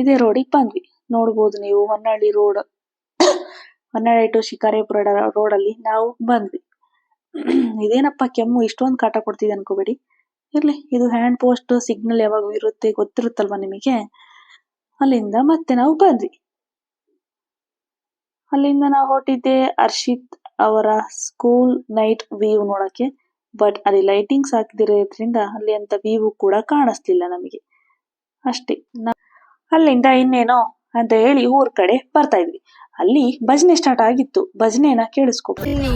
ಇದೇ ರೋಡಿಗೆ ಬಂದ್ವಿ. ನೋಡ್ಬೋದು ನೀವು Honnali road, Honnali to Shikaripura road ಅಲ್ಲಿ ನಾವು ಬಂದ್ವಿ. ಇದೇನಪ್ಪ ಕೆಮ್ಮು ಇಷ್ಟೊಂದು ಕಾಟ ಕೊಡ್ತಿದೆ ಅನ್ಕೋಬೇಡಿ, ಇರ್ಲಿ. ಇದು ಹ್ಯಾಂಡ್ ಪೋಸ್ಟ್ ಸಿಗ್ನಲ್ ಯಾವಾಗ ಇರುತ್ತೆ ಗೊತ್ತಿರುತ್ತಲ್ವಾ ನಿಮಗೆ. ಅಲ್ಲಿಂದ ಮತ್ತೆ ನಾವು ಬಂದ್ವಿ. ಅಲ್ಲಿಂದ ನಾವು ಹೊರಟಿದ್ದೆ ಹರ್ಷಿತ್ ಅವರ ಸ್ಕೂಲ್ ನೈಟ್ ವ್ಯೂ ನೋಡಕ್ಕೆ. ಬಟ್ ಅಲ್ಲಿ ಲೈಟಿಂಗ್ಸ್ ಹಾಕಿದಿರೋದ್ರಿಂದ ಅಲ್ಲಿ ಅಂತ ವ್ಯೂ ಕೂಡ ಕಾಣಿಸ್ಲಿಲ್ಲ ನಮಗೆ. ಅಷ್ಟೇ, ಅಲ್ಲಿಂದ ಇನ್ನೇನೋ ಅಂತ ಹೇಳಿ ಊರ್ ಕಡೆ ಬರ್ತಾ ಇದ್ವಿ. ಅಲ್ಲಿ ಭಜನೆ ಸ್ಟಾರ್ಟ್ ಆಗಿತ್ತು, ಭಜನೆನ ಕೇಳಿಸ್ಕೊಬಿಡಿ.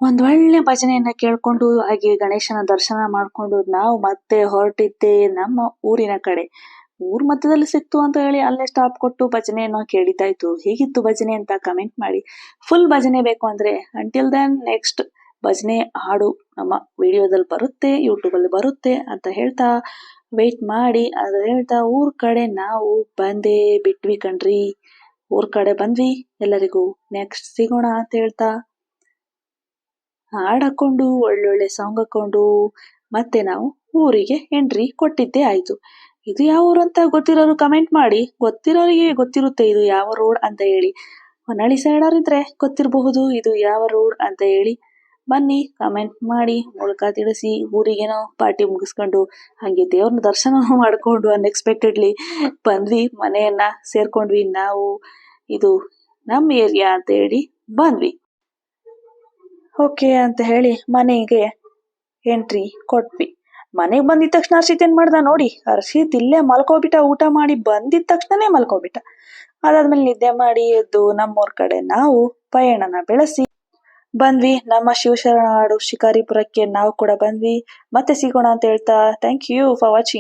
ಒಂದ್ ಒಳ್ಳೆ ಭಜನೆಯನ್ನ ಕೇಳ್ಕೊಂಡು ಹಾಗೆ ಗಣೇಶನ ದರ್ಶನ ಮಾಡ್ಕೊಂಡು ನಾವು ಮತ್ತೆ ಹೊರಟಿದ್ದೆ ನಮ್ಮ ಊರಿನ ಕಡೆ. ಊರ್ ಮಧ್ಯದಲ್ಲಿ ಸಿಕ್ತು ಅಂತ ಹೇಳಿ ಅಲ್ಲೇ ಸ್ಟಾಪ್ ಕೊಟ್ಟು ಭಜನೆಯನ್ನು ಕೇಳಿದ್ದಾಯ್ತು. ಹೇಗಿತ್ತು ಭಜನೆ ಅಂತ ಕಮೆಂಟ್ ಮಾಡಿ. ಫುಲ್ ಭಜನೆ ಬೇಕು ಅಂದ್ರೆ ಅಂಟಿಲ್ ದೆನ್ ನೆಕ್ಸ್ಟ್ ಭಜನೆ ಹಾಡು ನಮ್ಮ ವಿಡಿಯೋದಲ್ಲಿ ಬರುತ್ತೆ, ಯೂಟ್ಯೂಬ್ ಅಲ್ಲಿ ಬರುತ್ತೆ ಅಂತ ಹೇಳ್ತಾ ವೇಟ್ ಮಾಡಿ ಅದು ಹೇಳ್ತಾ ಊರ್ ಕಡೆ ನಾವು ಬಂದೇ ಬಿಟ್ವಿ ಕಣ್ರಿ. ಊರ್ ಕಡೆ ಬಂದ್ವಿ. ಎಲ್ಲರಿಗೂ ನೆಕ್ಸ್ಟ್ ಸಿಗೋಣ ಅಂತ ಹೇಳ್ತಾ ಹಾಡ್ ಹಾಕೊಂಡು ಒಳ್ಳೊಳ್ಳೆ ಸಾಂಗ್ ಹಾಕೊಂಡು ಮತ್ತೆ ನಾವು ಊರಿಗೆ ಎಂಟ್ರಿ ಕೊಟ್ಟಿದ್ದೇ ಆಯ್ತು. ಇದು ಯಾವ ಊರು ಅಂತ ಗೊತ್ತಿರೋರು ಕಮೆಂಟ್ ಮಾಡಿ. ಗೊತ್ತಿರೋರಿಗೆ ಗೊತ್ತಿರುತ್ತೆ ಇದು ಯಾವ ರೋಡ್ ಅಂತ ಹೇಳಿ. ಹೊನ್ನಾಳಿ ಸೈಡರ್ ಇದ್ರೆ ಗೊತ್ತಿರಬಹುದು ಇದು ಯಾವ ರೋಡ್ ಅಂತ ಹೇಳಿ. ಬನ್ನಿ ಕಮೆಂಟ್ ಮಾಡಿ ಮೂಲಕ ತಿಳಿಸಿ. ಊರಿಗೇನೋ ಪಾರ್ಟಿ ಮುಗಿಸ್ಕೊಂಡು ಹಂಗೆ ದೇವ್ರನ್ನ ದರ್ಶನ ಮಾಡ್ಕೊಂಡು ಅನ್ಎಕ್ಸ್ಪೆಕ್ಟೆಡ್ಲಿ ಬಂದ್ವಿ. ಮನೆಯನ್ನ ಸೇರ್ಕೊಂಡ್ವಿ ನಾವು. ಇದು ನಮ್ಮ ಏರಿಯಾ ಅಂತ ಹೇಳಿ ಬಂದ್ವಿ. ಓಕೆ ಅಂತ ಹೇಳಿ ಮನೆಗೆ ಎಂಟ್ರಿ ಕೊಟ್ವಿ. ಮನೆಗೆ ಬಂದಿದ ತಕ್ಷಣ ಹರ್ಷಿತ್ ಏನ್ ಮಾಡ್ದ ನೋಡಿ. ಹರ್ಷಿತ್ ಇಲ್ಲೇ ಮಲ್ಕೋಬಿಟ್ಟ. ಊಟ ಮಾಡಿ ಬಂದಿದ ತಕ್ಷಣನೇ ಮಲ್ಕೋಬಿಟ್ಟ. ಅದಾದ್ಮೇಲೆ ನಿದ್ದೆ ಮಾಡಿ ಎದ್ದು ನಮ್ಮೂರ್ ಕಡೆ ನಾವು ಪಯಣನ ಬೆಳೆಸಿ ಬಂದ್ವಿ. ನಮ್ಮ ಶಿವಶರಣನಾಡು ಶಿಕಾರಿಪುರಕ್ಕೆ ನಾವು ಕೂಡ ಬಂದ್ವಿ. ಮತ್ತೆ ಸಿಗೋಣ ಅಂತ ಹೇಳ್ತಾ ಥ್ಯಾಂಕ್ ಯು ಫಾರ್ ವಾಚಿಂಗ್.